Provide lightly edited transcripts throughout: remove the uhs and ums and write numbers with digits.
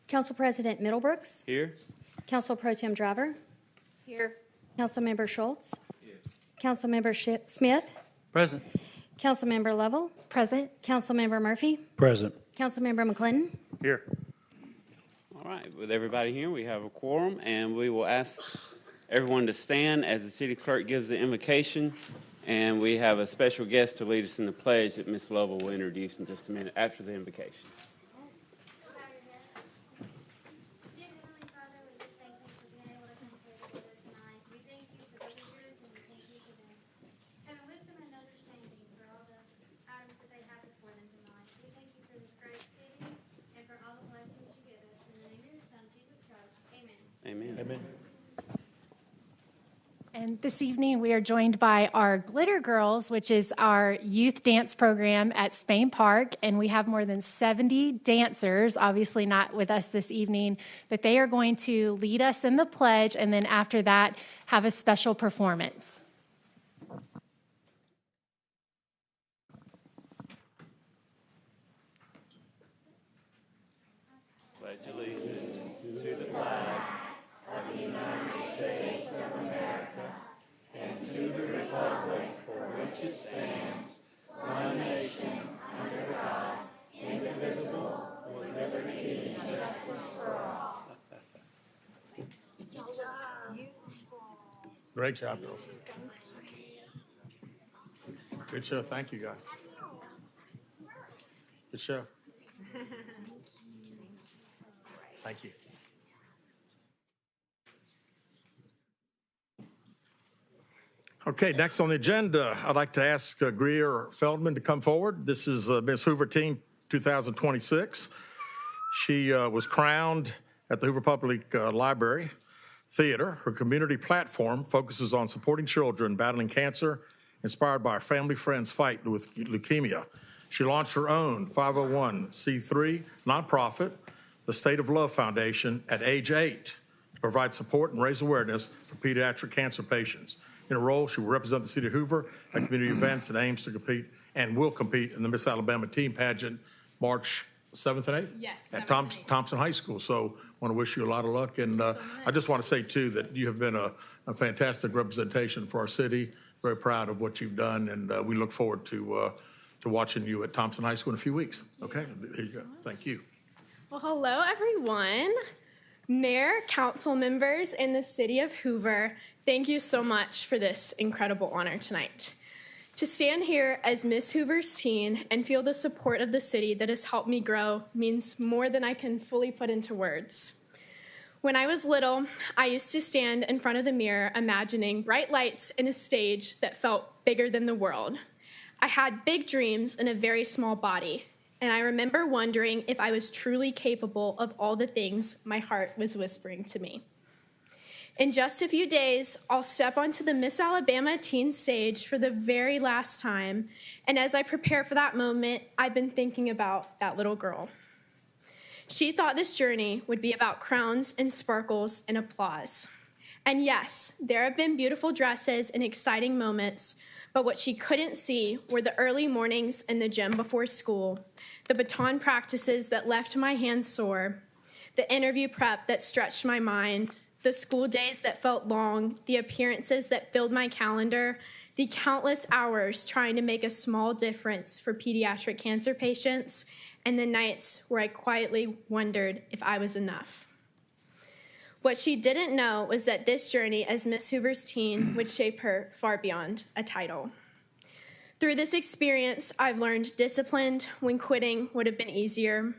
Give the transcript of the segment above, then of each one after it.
Council President Middlebrooks. Here. Council Pro Tem Driver. Here. Councilmember Schultz. Here. Councilmember Smith. Present. Councilmember Lovell. Present. Councilmember Murphy. Present. Councilmember McClinton. Here. All right, with everybody here, we have a quorum, and we will ask everyone to stand as the city clerk gives the invocation, and we have a special guest to lead us in the pledge that Ms. Lovell will introduce in just a minute after the invocation. Amen. Amen. And this evening we are joined by our Glitter Girls, which is our youth dance program at Spain Park. And we have more than 70 dancers, obviously not with us this evening, but they are going to lead us in the pledge and then after that have a special performance. Pledge allegiance to the flag of the United States of America and to the republic for which it stands, one nation, under God, indivisible, with liberty and justice for all. Great job, girls. Good show. Thank you, guys. Good show. Thank you. Okay, next on the agenda, I'd like to ask Grier Feldman to come forward. This is Ms. Hoover Teen 2026. She was crowned at the Hoover Public Library Theater. Her community platform focuses on supporting children battling cancer, inspired by her family friend's fight with leukemia. She launched her own 501c3 nonprofit, the State of Love Foundation, at age 8 to provide support and raise awareness for pediatric cancer patients. In her role, she will represent the city of Hoover at community events and aims to compete and will compete in the Miss Alabama Teen Pageant March 7th and 8th? Yes, At 7th and 8th. Thompson High School. So I want to wish you a lot of luck. And I just want to say, too, that you have been a fantastic representation for our city. Very proud of what you've done, and we look forward to watching you at Thompson High School in a few weeks. Okay? There you go. Thank you. Well, hello, everyone. Mayor, council members, and the city of Hoover, thank you so much for this incredible honor tonight. To stand here as Miss Hoover's teen and feel the support of the city that has helped me grow means more than I can fully put into words. When I was little, I used to stand in front of the mirror imagining bright lights and a stage that felt bigger than the world. I had big dreams in a very small body, and I remember wondering if I was truly capable of all the things my heart was whispering to me. In just a few days, I'll step onto the Miss Alabama teen stage for the very last time, and as I prepare for that moment, I've been thinking about that little girl. She thought this journey would be about crowns and sparkles and applause. And yes, there have been beautiful dresses and exciting moments, but what she couldn't see were the early mornings in the gym before school, the baton practices that left my hands sore, the interview prep that stretched my mind, the school days that felt long, the appearances that filled my calendar, the countless hours trying to make a small difference for pediatric cancer patients, and the nights where I quietly wondered if I was enough. What she didn't know was that this journey as Miss Hoover's teen would shape her far beyond a title. Through this experience, I've learned discipline when quitting would have been easier.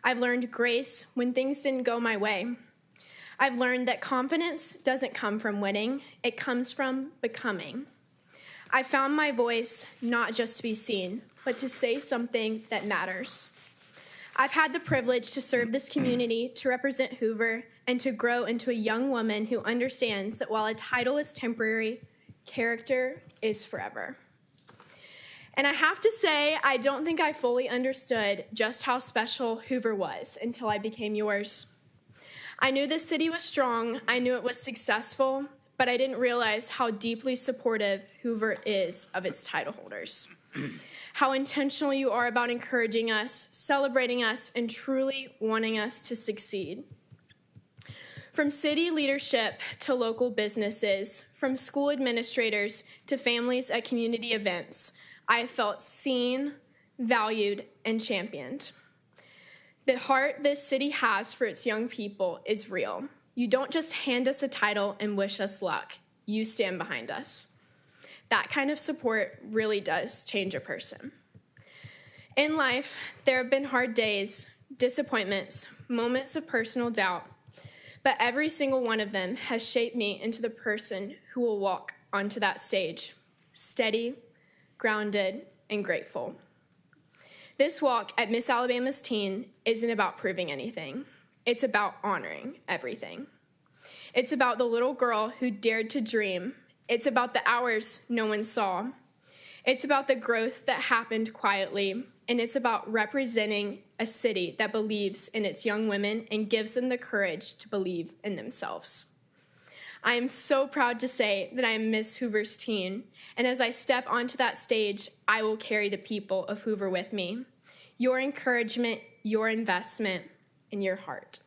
I've learned grace when things didn't go my way. I've learned that confidence doesn't come from winning, it comes from becoming. I found my voice not just to be seen, but to say something that matters. I've had the privilege to serve this community, to represent Hoover, and to grow into a young woman who understands that while a title is temporary, character is forever. And I have to say, I don't think I fully understood just how special Hoover was until I became yours. I knew this city was strong, I knew it was successful, but I didn't realize how deeply supportive Hoover is of its title holders. how intentional you are about encouraging us, celebrating us, and truly wanting us to succeed. From city leadership to local businesses, from school administrators to families at community events, I have felt seen, valued, and championed. The heart this city has for its young people is real. You don't just hand us a title and wish us luck. You stand behind us. That kind of support really does change a person. In life, there have been hard days, disappointments, moments of personal doubt, but every single one of them has shaped me into the person who will walk onto that stage, steady, grounded, and grateful. This walk at Miss Alabama's Teen isn't about proving anything. It's about honoring everything. It's about the little girl who dared to dream. It's about the hours no one saw. It's about the growth that happened quietly, and it's about representing a city that believes in its young women and gives them the courage to believe in themselves. I am so proud to say that I am Miss Hoover's Teen, and as I step onto that stage, I will carry the people of Hoover with me. Your encouragement, your investment, and your heart.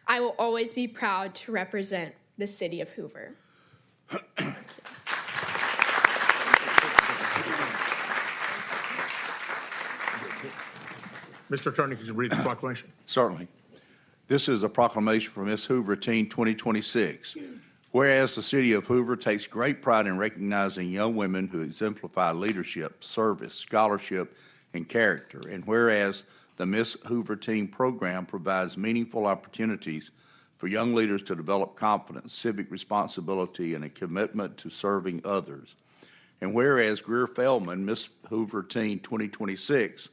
I will always be proud to represent the city of Hoover. Mr. Attorney, could you read the proclamation? Certainly. This is a proclamation for Miss Hoover Teen 2026. Whereas the city of Hoover takes great pride in recognizing young women who exemplify leadership, service, scholarship, and character, and whereas the Miss Hoover Teen program provides meaningful opportunities for young leaders to develop confidence, civic responsibility, and a commitment to serving others. And whereas Grier Feldman, Miss Hoover Teen 2026,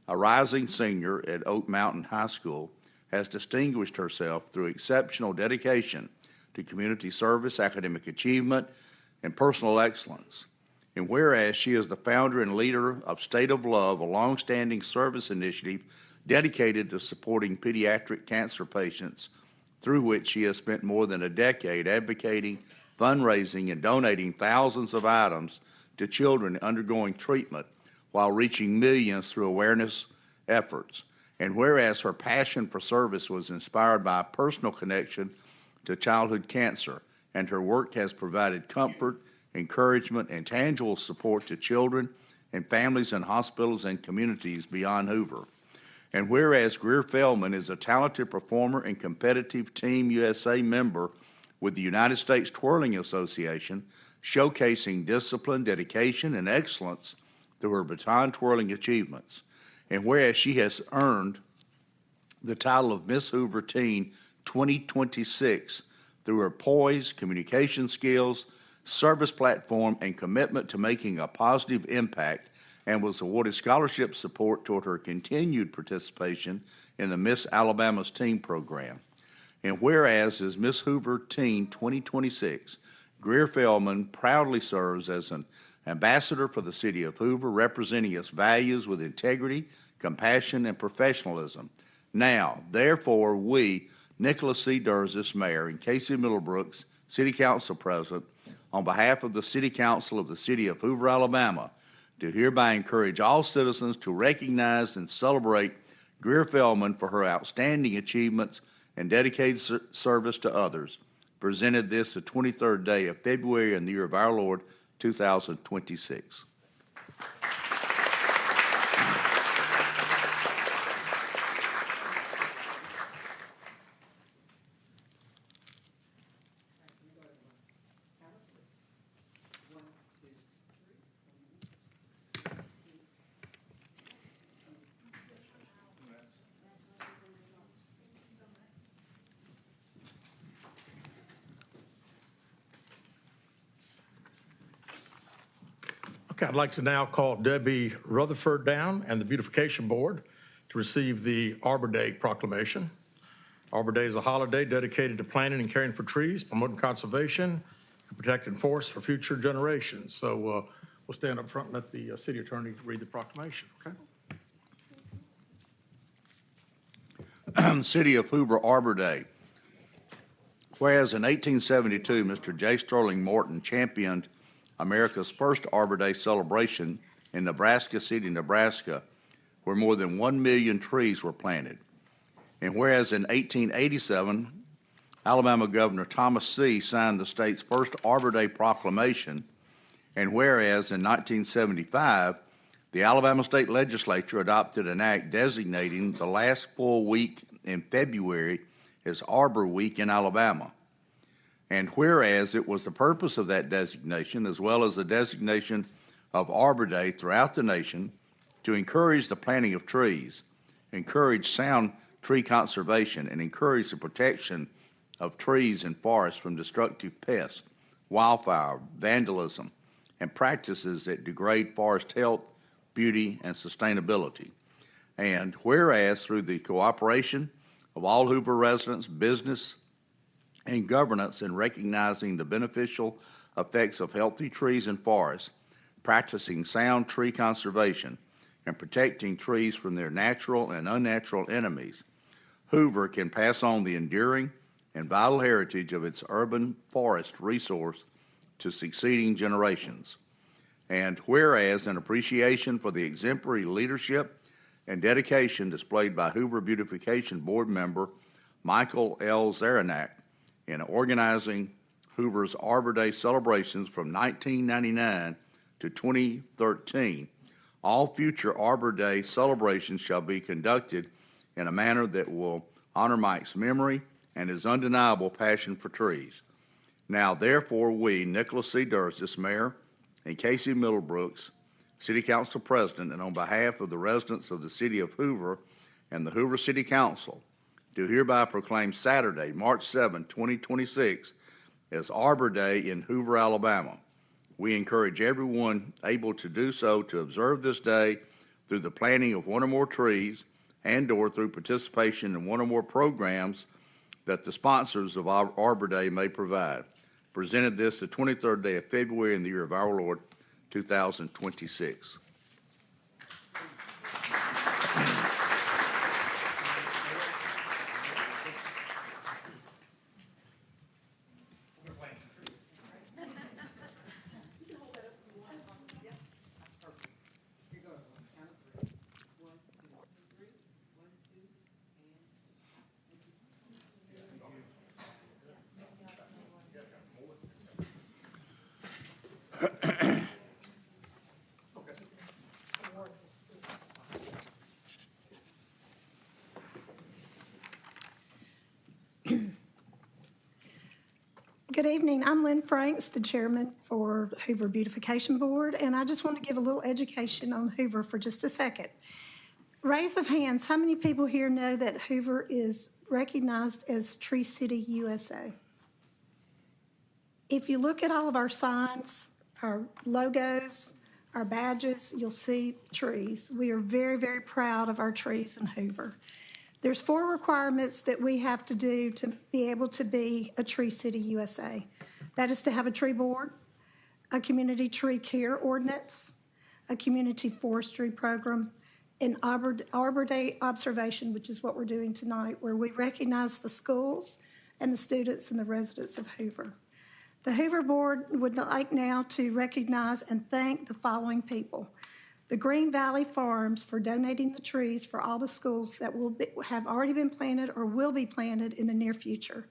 a rising senior at Oak Mountain High School, has distinguished herself through exceptional dedication to community service, academic achievement, and personal excellence. And whereas she is the founder and leader of State of Love, a longstanding service initiative dedicated to supporting pediatric cancer patients, through which she has spent more than a decade advocating, fundraising, and donating thousands of items to children undergoing treatment while reaching millions through awareness efforts. And whereas her passion for service was inspired by a personal connection to childhood cancer, and her work has provided comfort, encouragement, and tangible support to children and families in hospitals and communities beyond Hoover. And whereas Grier Feldman is a talented performer and competitive Team USA member with the United States Twirling Association, showcasing discipline, dedication, and excellence through her baton twirling achievements. And whereas she has earned the title of Miss Hoover Teen 2026 through her poise, communication skills, service platform, and commitment to making a positive impact, and was awarded scholarship support toward her continued participation in the Miss Alabama's Teen program. And whereas as Miss Hoover Teen 2026, Grier Feldman proudly serves as an ambassador for the city of Hoover, representing its values with integrity, compassion, and professionalism. Now, therefore, we, Nicholas C. Derzis, Mayor, and Casey Middlebrooks, City Council President, on behalf of the City Council of the City of Hoover, Alabama, do hereby encourage all citizens to recognize and celebrate Grier Feldman for her outstanding achievements and dedicated service to others. Presented this the 23rd day of February in the year of our Lord, 2026. Okay, I'd like to now call Debbie Rutherford down and the Beautification Board to receive the Arbor Day proclamation. Arbor Day is a holiday dedicated to planting and caring for trees, promoting conservation, and protecting forests for future generations. So we'll stand up front and let the city attorney read the proclamation, okay? City of Hoover Arbor Day. Whereas in 1872, Mr. J. Sterling Morton championed America's first Arbor Day celebration in Nebraska City, Nebraska, where more than 1 million trees were planted. And whereas in 1887, Alabama Governor Thomas C. signed the state's first Arbor Day proclamation, and whereas in 1975, the Alabama State Legislature adopted an act designating the last full week in February as Arbor Week in Alabama. And whereas it was the purpose of that designation, as well as the designation of Arbor Day throughout the nation, to encourage the planting of trees, encourage sound tree conservation, and encourage the protection of trees and forests from destructive pests, wildfire, vandalism, and practices that degrade forest health, beauty, and sustainability. And whereas through the cooperation of all Hoover residents, business, and governance in recognizing the beneficial effects of healthy trees and forests, practicing sound tree conservation, and protecting trees from their natural and unnatural enemies, Hoover can pass on the enduring and vital heritage of its urban forest resource to succeeding generations. And whereas in appreciation for the exemplary leadership and dedication displayed by Hoover Beautification Board member Michael L. Zaranak in organizing Hoover's Arbor Day celebrations from 1999 to 2013, all future Arbor Day celebrations shall be conducted in a manner that will honor Mike's memory and his undeniable passion for trees. Now, therefore, we, Nicholas C. Derzis, Mayor, and Casey Middlebrooks, City Council President, and on behalf of the residents of the City of Hoover and the Hoover City Council, do hereby proclaim Saturday, March 7, 2026, as Arbor Day in Hoover, Alabama. We encourage everyone able to do so to observe this day through the planting of one or more trees and/or through participation in one or more programs that the sponsors of Arbor Day may provide. Presented this the 23rd day of February in the year of our Lord, 2026. Good evening. I'm Lyn Franks, the chairman for Hoover Beautification Board, and I just want to give a little education on Hoover for just a second. Raise of hands, how many people here know that Hoover is recognized as Tree City, USA? If you look at all of our signs, our logos, our badges, you'll see trees. We are very, very proud of our trees in Hoover. There's 4 requirements that we have to do to be able to be a Tree City, USA. That is to have a tree board, a community tree care ordinance, a community forestry program, and Arbor Day observation, which is what we're doing tonight, where we recognize the schools and the students and the residents of Hoover. The Hoover Board would like now to recognize and thank the following people. The Green Valley Farms for donating the trees for all the schools that have already been planted or will be planted in the near future.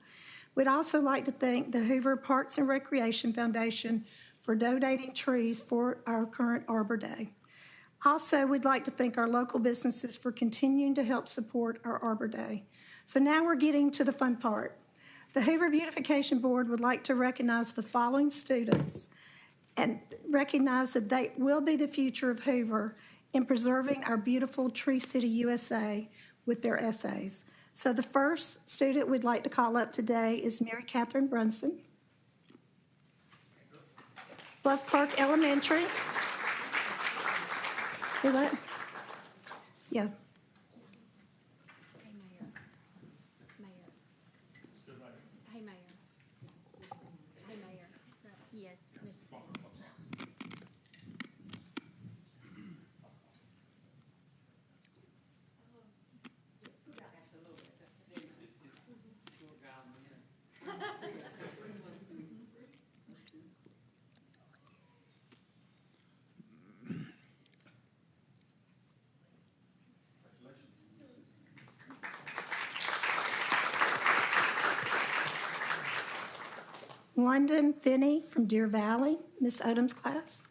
We'd also like to thank the Hoover Parks and Recreation Foundation for donating trees for our current Arbor Day. Also, we'd like to thank our local businesses for continuing to help support our Arbor Day. So now we're getting to the fun part. The Hoover Beautification Board would like to recognize the following students and recognize that they will be the future of Hoover in preserving our beautiful Tree City, USA with their essays. So the first student we'd like to call up today is Mary Catherine Brunson, Bluff Park Elementary. Who that? Yeah. Hey, Mayor. Hey, Mayor. Yes, Miss. London Finney from Deer Valley, Miss Odom's class.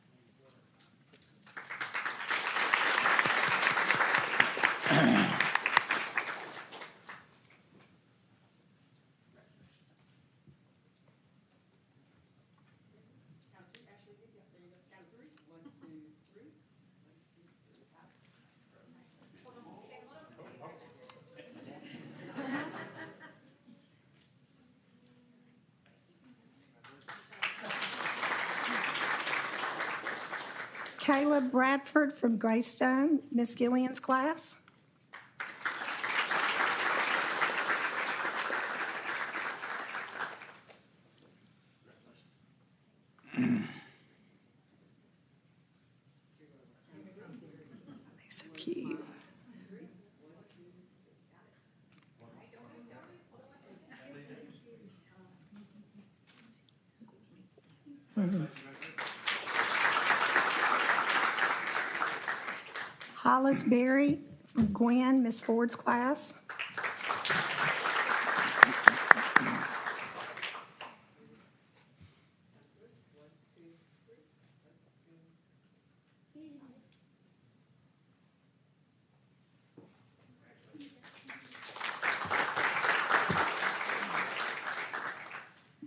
Caleb Bradford from Greystone, Miss Gillian's class. They're so cute. Hollis Berry from Gwen, Miss Ford's class.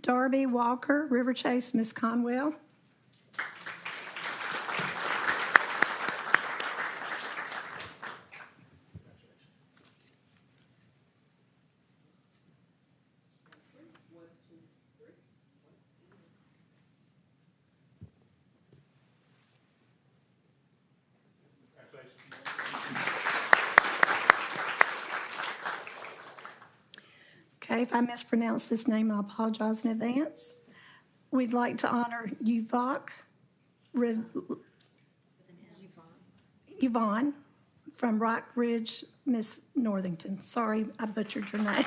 Darby Walker, River Chase, Miss Conwell. Okay, if I mispronounce this name, I apologize in advance. We'd like to honor Yvonne from Rock Ridge, Miss Northington. Sorry, I butchered your name.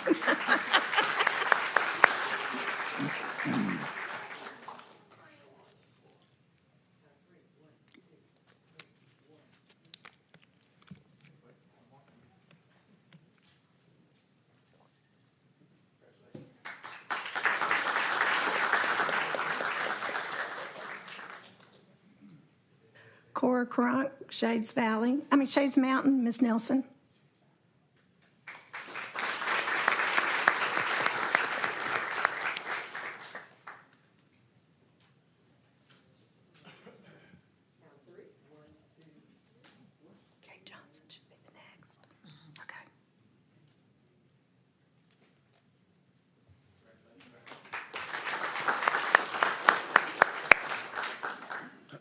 Cora Crunk, Shades Mountain, Miss Nelson. Kate Johnson should be the next. Okay.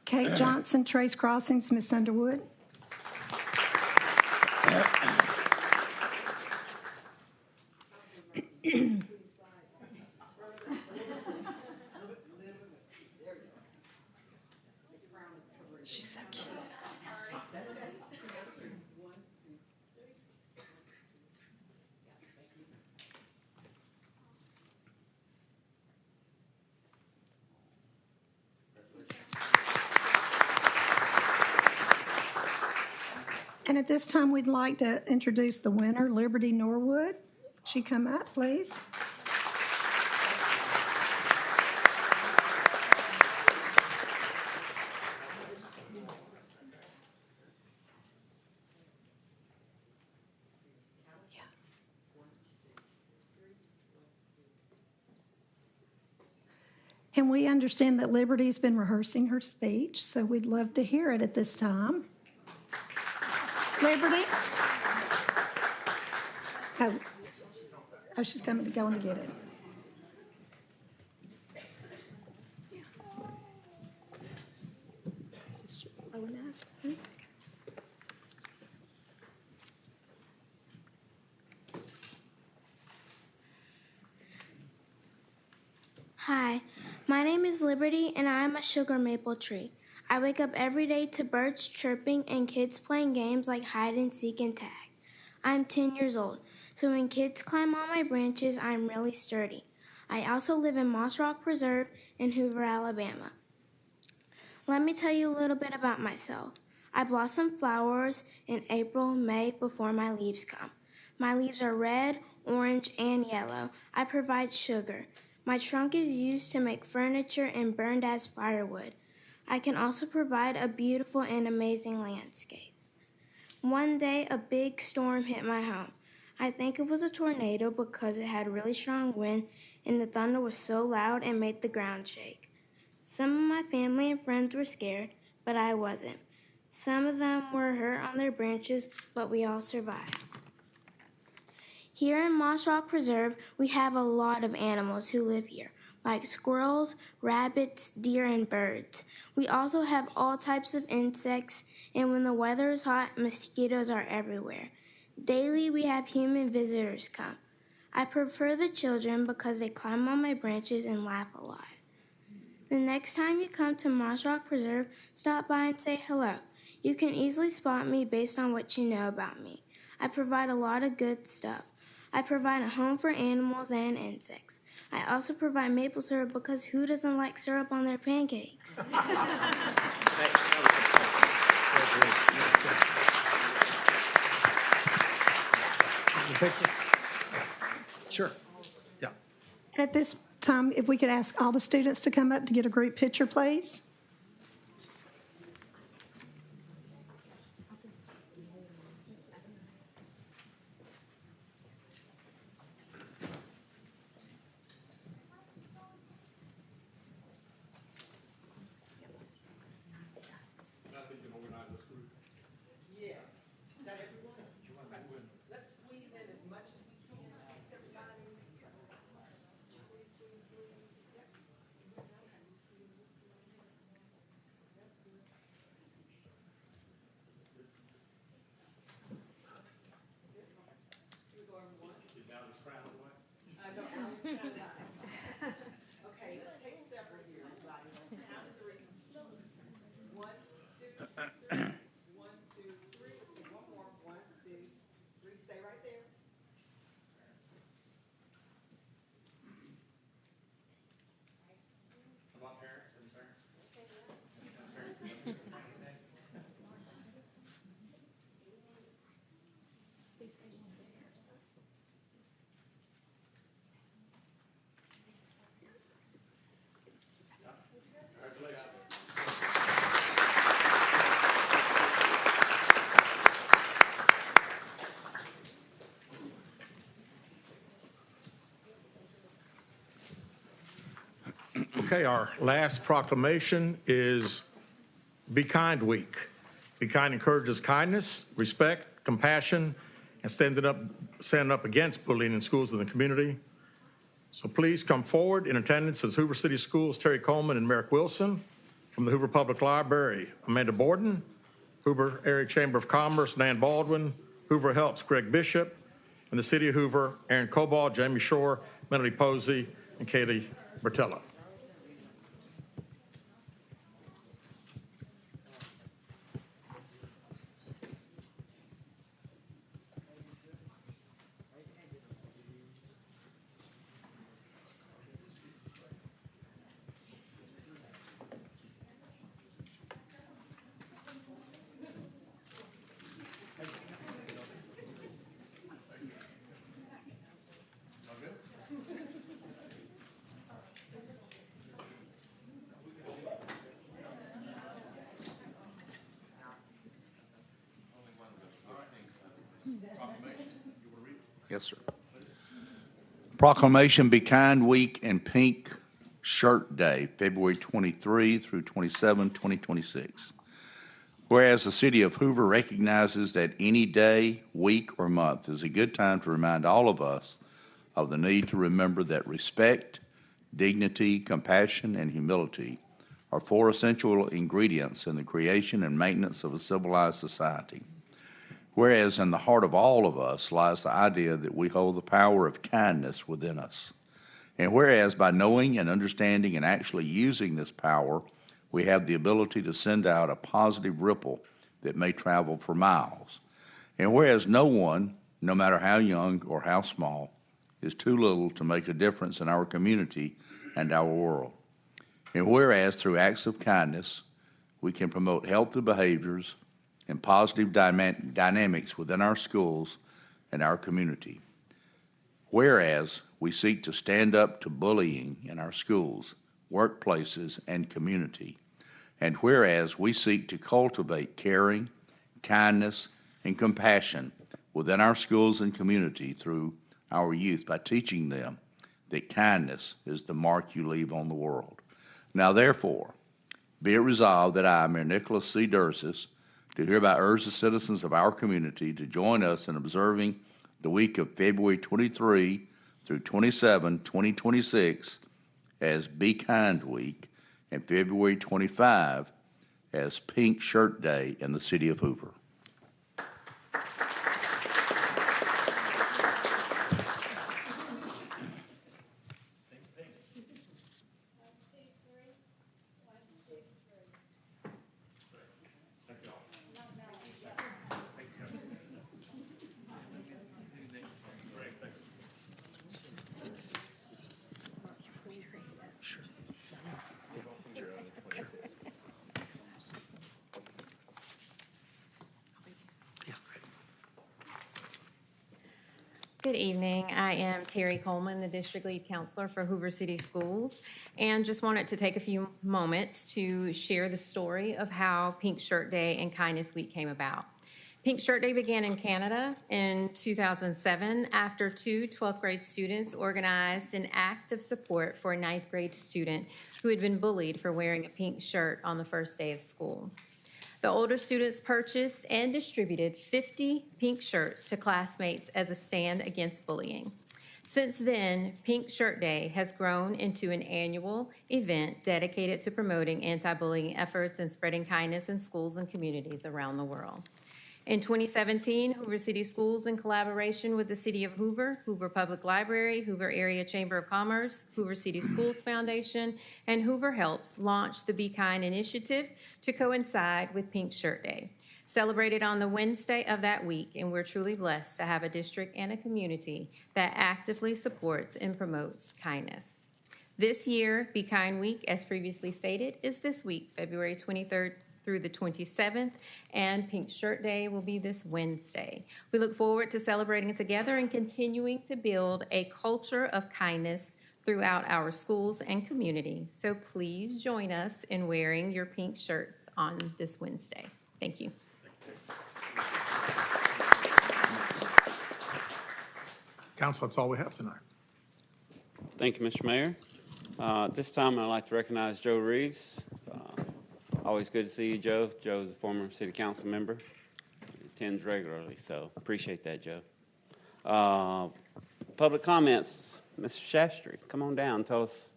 Kate Johnson, Trace Crossings, Miss Underwood. She's so cute. And at this time, we'd like to introduce the winner, Liberty Norwood. Would she come up, please? And we understand that Liberty's been rehearsing her speech, so we'd love to hear it at this time. Liberty? Oh, she's coming to go and get it. Is this low enough? Okay. Hi, my name is Liberty, and I am a sugar maple tree. I wake up every day to birds chirping and kids playing games like hide and seek and tag. I'm 10 years old, so when kids climb on my branches, I'm really sturdy. I also live in Moss Rock Preserve in Hoover, Alabama. Let me tell you a little bit about myself. I blossom flowers in April, May before my leaves come. My leaves are red, orange, and yellow. I provide sugar. My trunk is used to make furniture and burned as firewood. I can also provide a beautiful and amazing landscape. One day, a big storm hit my home. I think it was a tornado because it had really strong wind and the thunder was so loud it made the ground shake. Some of my family and friends were scared, but I wasn't. Some of them were hurt on their branches, but we all survived. Here in Moss Rock Preserve, we have a lot of animals who live here, like squirrels, rabbits, deer, and birds. We also have all types of insects, and when the weather is hot, mosquitoes are everywhere. Daily, we have human visitors come. I prefer the children because they climb on my branches and laugh a lot. The next time you come to Moss Rock Preserve, stop by and say hello. You can easily spot me based on what you know about me. I provide a lot of good stuff. I provide a home for animals and insects. I also provide maple syrup because who doesn't like syrup on their pancakes? Sure. Yeah. At this time, if we could ask all the students to come up to get a group picture, please. Okay, let's take separate here. Count to three. 1, 2, 3. 1, 2, 3. Let's do one more. 1, 2, 3. Stay right there. Come on, parents and parents. Okay, our last proclamation is Be Kind Week. Be Kind encourages kindness, respect, compassion, and standing up against bullying in schools and the community. So please come forward. In attendance is Hoover City Schools, Terri Coleman and Merrick Wilson. From the Hoover Public Library, Amanda Borden. Hoover Area Chamber of Commerce, Nan Baldwin. Hoover Helps, Greg Bishop. And the City of Hoover, Aaron Cobalt, Jamie Shore, Melanie Posey, and Katie Bertella. Yes, sir. Proclamation Be Kind Week and Pink Shirt Day, February 23 through 27, 2026. Whereas the City of Hoover recognizes that any day, week, or month is a good time to remind all of us of the need to remember that respect, dignity, compassion, and humility are 4 essential ingredients in the creation and maintenance of a civilized society. Whereas in the heart of all of us lies the idea that we hold the power of kindness within us. And whereas by knowing and understanding and actually using this power, we have the ability to send out a positive ripple that may travel for miles. And whereas no one, no matter how young or how small, is too little to make a difference in our community and our world. And whereas through acts of kindness, we can promote healthy behaviors and positive dynamics within our schools and our community. whereas we seek to stand up to bullying in our schools, workplaces, and community, and whereas we seek to cultivate caring, kindness, and compassion within our schools and community through our youth by teaching them that kindness is the mark you leave on the world. Now, therefore, be it resolved that I, Mayor Nicholas C. Derzis, do hereby urge the citizens of our community to join us in observing the week of February 23 through 27, 2026 as Be Kind Week, and February 25 as Pink Shirt Day in the city of Hoover. Good evening. I am Terri Coleman, the District Lead Counselor for Hoover City Schools, and just wanted to take a few moments to share the story of how Pink Shirt Day and Kindness Week came about. Pink Shirt Day began in Canada in 2007 after two 12th grade students organized an act of support for a 9th grade student who had been bullied for wearing a pink shirt on the first day of school. The older students purchased and distributed 50 pink shirts to classmates as a stand against bullying. Since then, Pink Shirt Day has grown into an annual event dedicated to promoting anti-bullying efforts and spreading kindness in schools and communities around the world. In 2017, Hoover City Schools, in collaboration with the City of Hoover, Hoover Public Library, Hoover Area Chamber of Commerce, Hoover City Schools Foundation, and Hoover Helps, launched the Be Kind initiative to coincide with Pink Shirt Day, celebrated on the Wednesday of that week, and we're truly blessed to have a district and a community that actively supports and promotes kindness. This year, Be Kind Week, as previously stated, is this week, February 23rd through the 27th, and Pink Shirt Day will be this Wednesday. We look forward to celebrating together and continuing to build a culture of kindness throughout our schools and community. So please join us in wearing your pink shirts on this Wednesday. Thank you. Council, that's all we have tonight. Thank you, Mr. Mayor. This time, I'd like to recognize Joe Reeves. Always good to see you, Joe. Joe's a former city council member. He attends regularly, so appreciate that, Joe. Public comments. Mr. Shastri, come on down. Tell us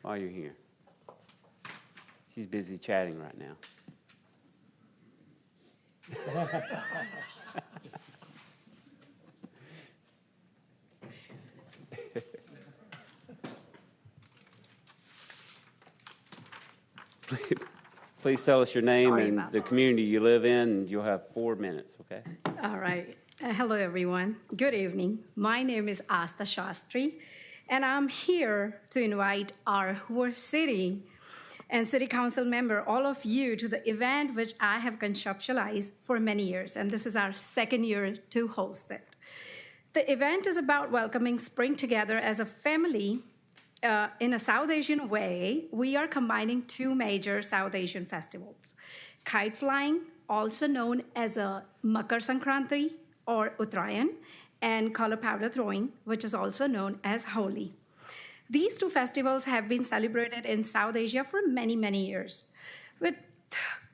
why you're here. She's busy chatting right now. Please tell us your name and the community you live in, and you'll have 4 minutes, okay? All right. Hello, everyone. Good evening. My name is Aastha Shastri, and I'm here to invite our Hoover City and City Council member, all of you, to the event which I have conceptualized for many years, and this is our second year to host it. The event is about welcoming spring together as a family. In a South Asian way, we are combining two major South Asian festivals. Kite flying, also known as a Makar Sankranti or Uttarayan, and color powder throwing, which is also known as Holi. These two festivals have been celebrated in South Asia for many, many years, with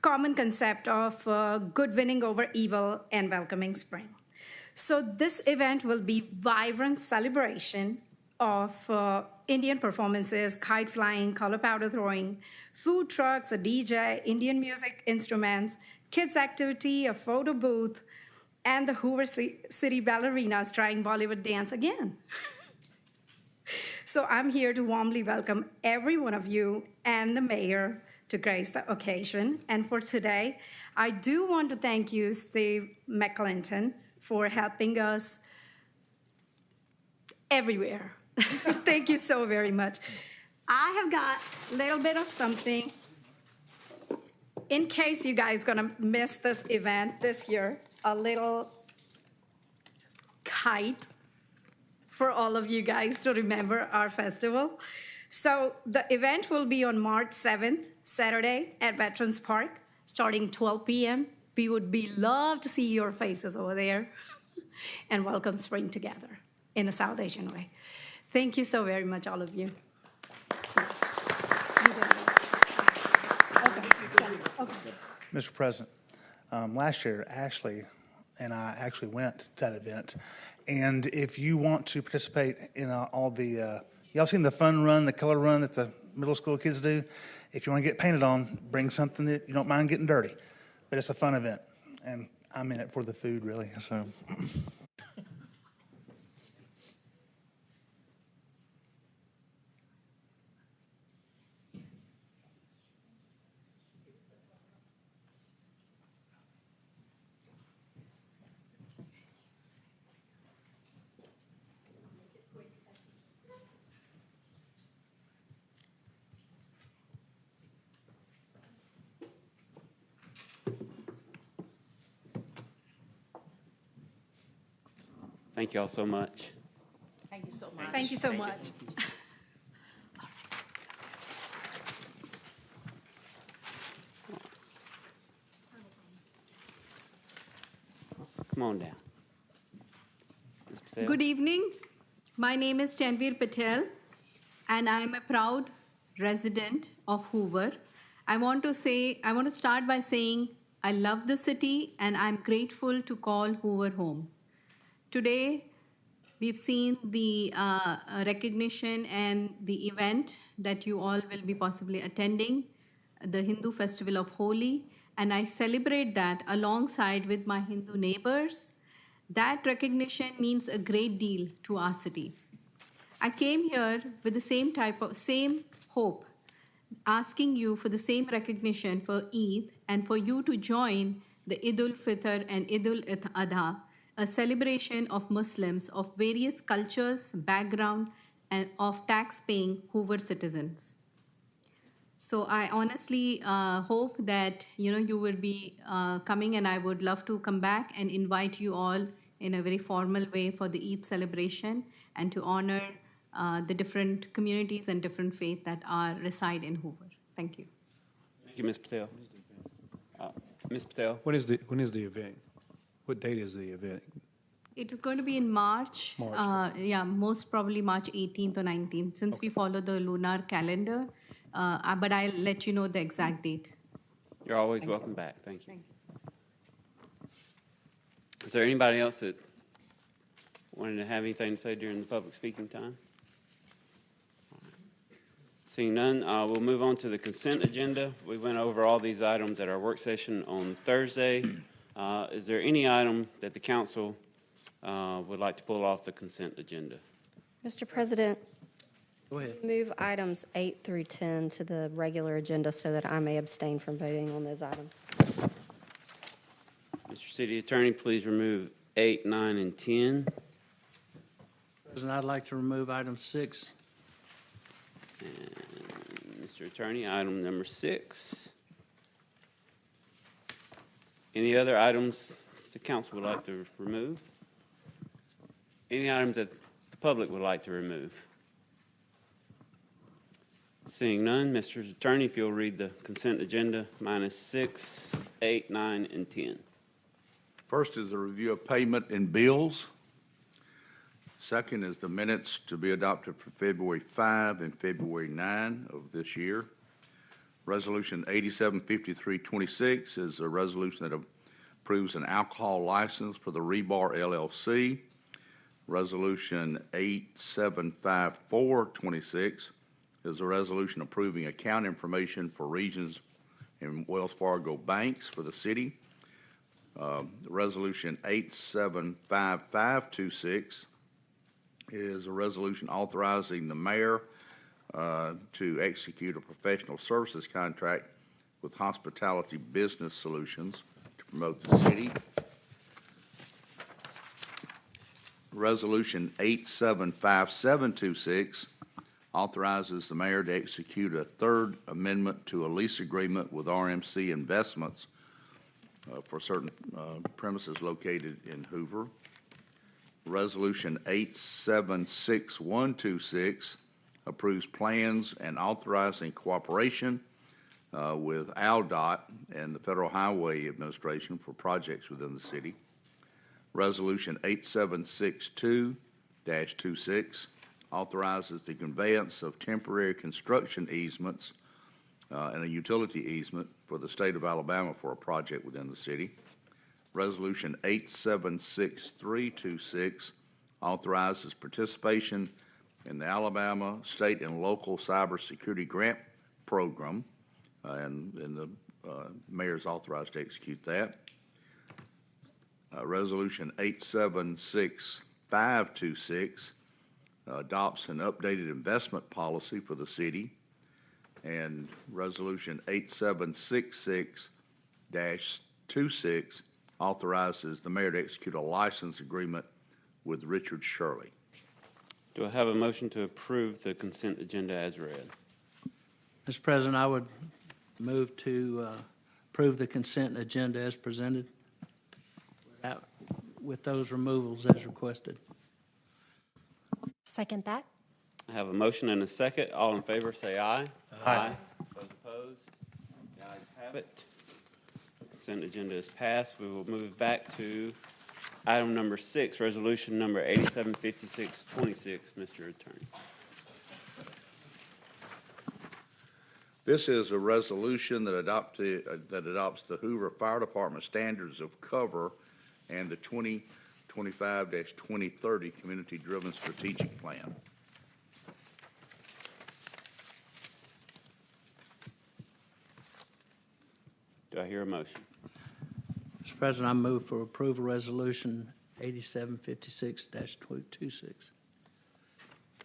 common concept of good winning over evil and welcoming spring. So this event will be vibrant celebration of Indian performances, kite flying, color powder throwing, food trucks, a DJ, Indian music instruments, kids activity, a photo booth, and the Hoover City ballerinas trying Bollywood dance again. So I'm here to warmly welcome every one of you and the mayor to grace the occasion. And for today, I do want to thank you, Steve McClinton, for helping us everywhere. Thank you so very much. I have got a little bit of something in case you guys gonna miss this event this year, a little kite for all of you guys to remember our festival. So the event will be on March 7th, Saturday at Veterans Park, starting 12 p.m. We would love to see your faces over there and welcome spring together in a South Asian way. Thank you so very much, all of you. Mr. President, last year, Ashley and I actually went to that event. And if you want to participate in all the, y'all seen the fun run, the color run that the middle school kids do? If you want to get painted on, bring something that you don't mind getting dirty. But it's a fun event. And I'm in it for the food, really. So. Thank you all so much. Thank you so much. Thank you so much. Come on down. Ms. Patel. Good evening. My name is Tanveer Patel, and I am a proud resident of Hoover. I want to start by saying I love the city, and I'm grateful to call Hoover home. Today, we've seen the recognition and the event that you all will be possibly attending, the Hindu festival of Holi, and I celebrate that alongside with my Hindu neighbors. That recognition means a great deal to our city. I came here with the same hope, asking you for the same recognition for Eid and for you to join the Eid al-Fitr and Eid al-Adha, a celebration of Muslims of various cultures, background, and of tax-paying Hoover citizens. So I honestly hope that you will be coming, and I would love to come back and invite you all in a very formal way for the Eid celebration and to honor the different communities and different faiths that reside in Hoover. Thank you. Thank you, Ms. Patel. Ms. Patel. When is the event? What date is the event? It is going to be in March. Most probably March 18th or 19th, since we follow the lunar calendar. But I'll let you know the exact date. You're always welcome back. Thank you. Is there anybody else that wanted to have anything to say during the public speaking time? Seeing none, we'll move on to the consent agenda. We went over all these items at our work session on Thursday. Is there any item that the council would like to pull off the consent agenda? Mr. President, go ahead. Move items 8 through 10 to the regular agenda so that I may abstain from voting on those items. Mr. City Attorney, please remove 8, 9, and 10. President, I'd like to remove item 6. And Mr. Attorney, item number 6. Any other items the council would like to remove? Any items that the public would like to remove? Seeing none, Mr. Attorney, if you'll read the consent agenda, minus 6, 8, 9, and 10. First is the review of payment and bills. Second is the minutes to be adopted for February 5 and February 9 of this year. Resolution 875326 is a resolution that approves an alcohol license for the Rebar LLC. Resolution 875426 is a resolution approving account information for Regions and Wells Fargo banks for the city. Resolution 875526 is a resolution authorizing the mayor to execute a professional services contract with Hospitality Business Solutions to promote the city. Resolution 875726 authorizes the mayor to execute a third amendment to a lease agreement with RMC Investments for certain premises located in Hoover. Resolution 876126 approves plans and authorizing cooperation with ALDOT and the Federal Highway Administration for projects within the city. Resolution 8762-26 authorizes the conveyance of temporary construction easements and a utility easement for the state of Alabama for a project within the city. Resolution 876326 authorizes participation in the Alabama State and Local Cybersecurity Grant Program, and the mayor is authorized to execute that. Resolution 876526 adopts an updated investment policy for the city. And Resolution 8766-26 authorizes the mayor to execute a license agreement with Richard Shirley. Do I have a motion to approve the consent agenda as read? Mr. President, I would move to approve the consent agenda as presented with those removals as requested. Second that. I have a motion and a second. All in favor, say aye. Aye. Those opposed? The ayes have it. The consent agenda is passed. We will move back to item number 6, resolution number 875626. Mr. Attorney. This is a resolution that adopts the Hoover Fire Department standards of cover and the 2025-2030 Community-Driven Strategic Plan. Do I hear a motion? Mr. President, I move for approval resolution 8756-26.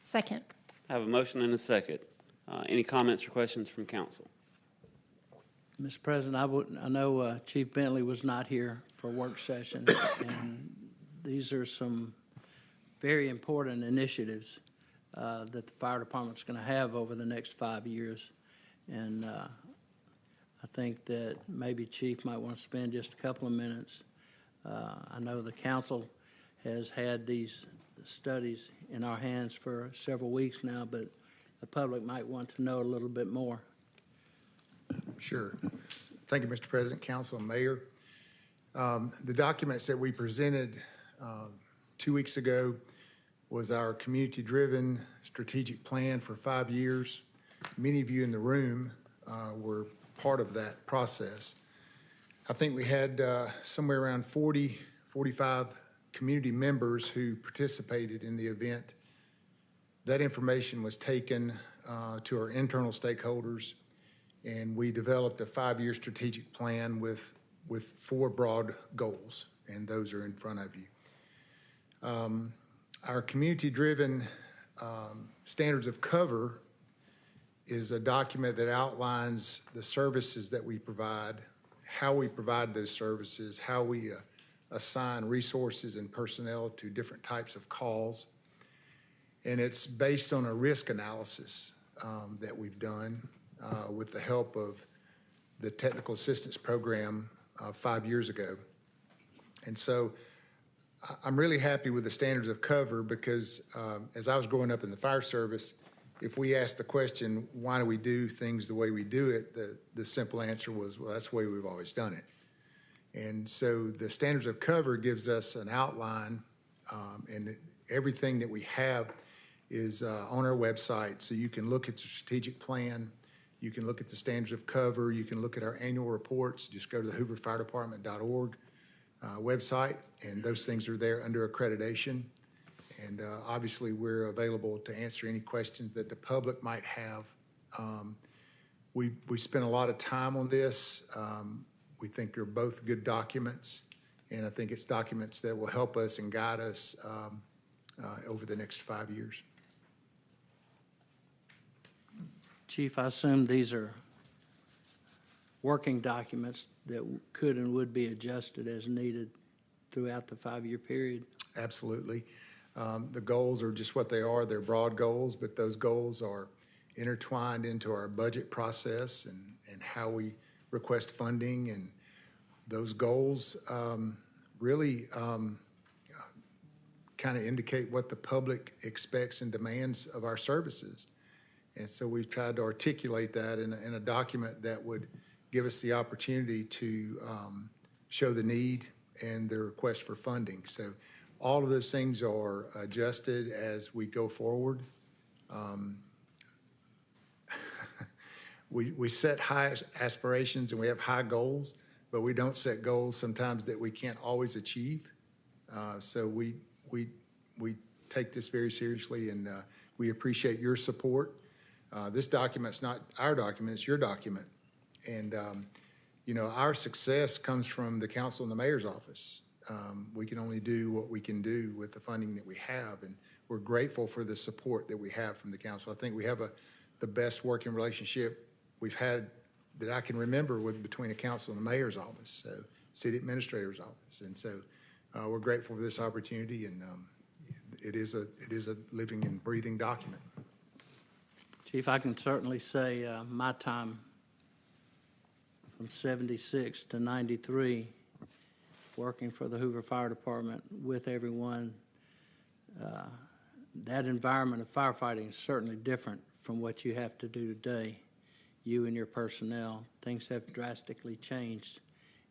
Second. I have a motion and a second. Any comments or questions from council? Mr. President, I know Chief Bentley was not here for a work session, and these are some very important initiatives that the fire department's going to have over the next 5 years. And I think that maybe Chief might want to spend just a couple of minutes. I know the council has had these studies in our hands for several weeks now, but the public might want to know a little bit more. Sure. Thank you, Mr. President, Council, and Mayor. The documents that we presented 2 weeks ago was our community-driven strategic plan for 5 years. Many of you in the room were part of that process. I think we had somewhere around 40, 45 community members who participated in the event. That information was taken to our internal stakeholders, and we developed a 5-year strategic plan with 4 broad goals, and those are in front of you. Our community-driven standards of cover is a document that outlines the services that we provide, how we provide those services, how we assign resources and personnel to different types of calls. And it's based on a risk analysis that we've done with the help of the Technical Assistance Program 5 years ago. And so I'm really happy with the standards of cover because as I was growing up in the fire service, if we asked the question, why do we do things the way we do it, the simple answer was, well, that's the way we've always done it. And so the standards of cover gives us an outline, and everything that we have is on our website. So you can look at the strategic plan, you can look at the standards of cover, you can look at our annual reports. Just go to the hooverfiredepartment.org website, and those things are there under accreditation. And obviously, we're available to answer any questions that the public might have. We spent a lot of time on this. We think they're both good documents, and I think it's documents that will help us and guide us over the next 5 years. Chief, I assume these are working documents that could and would be adjusted as needed throughout the 5-year period? Absolutely. The goals are just what they are. They're broad goals, but those goals are intertwined into our budget process and how we request funding. And those goals really kind of indicate what the public expects and demands of our services. And so we've tried to articulate that in a document that would give us the opportunity to show the need and the request for funding. So all of those things are adjusted as we go forward. We set high aspirations and we have high goals, but we don't set goals sometimes that we can't always achieve. So we take this very seriously, and we appreciate your support. This document's not our document, it's your document. And, you know, our success comes from the council and the mayor's office. We can only do what we can do with the funding that we have, and we're grateful for the support that we have from the council. I think we have the best working relationship we've had that I can remember between the council and the mayor's office, so city administrator's office. And so we're grateful for this opportunity, and it is a living and breathing document. Chief, I can certainly say my time from 76 to 93, working for the Hoover Fire Department with everyone, that environment of firefighting is certainly different from what you have to do today, you and your personnel. Things have drastically changed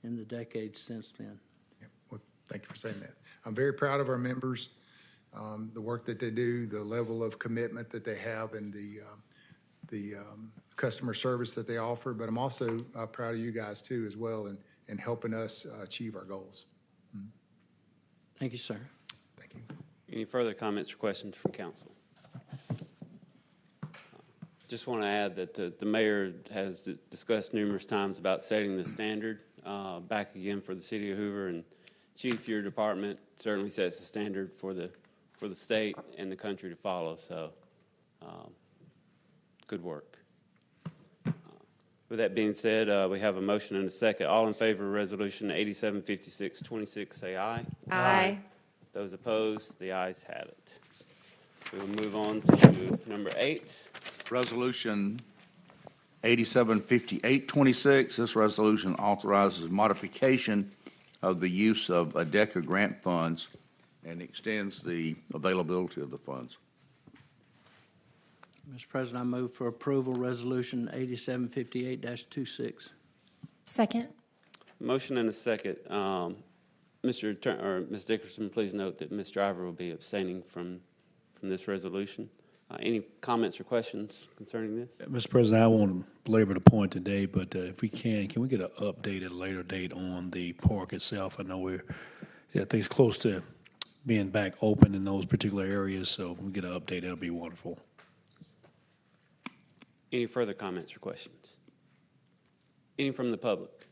in the decades since then. Yeah, well, thank you for saying that. I'm very proud of our members, the work that they do, the level of commitment that they have, and the customer service that they offer. But I'm also proud of you guys too as well, in helping us achieve our goals. Mm-hmm. Thank you, sir. Thank you. Any further comments or questions from council? Just want to add that the mayor has discussed numerous times about setting the standard back again for the city of Hoover, and Chief, your department certainly sets the standard for the state and the country to follow. So, good work. With that being said, we have a motion and a second. All in favor of Resolution 875626, say aye. Aye. Those opposed, the ayes have it. We will move on to number 8. Resolution 875826. This resolution authorizes modification of the use of ADECA grant funds and extends the availability of the funds. Mr. President, I move for approval Resolution 8758-26. Second. Motion and a second. Ms. Dickerson, please note that Ms. Driver will be abstaining from this resolution. Any comments or questions concerning this? Mr. President, I won't belabor the point today, but if we can we get an update at a later date on the park itself? I know I think it's close to being back open in those particular areas, so if we get an update, that'll be wonderful. Any further comments or questions? Any from the public?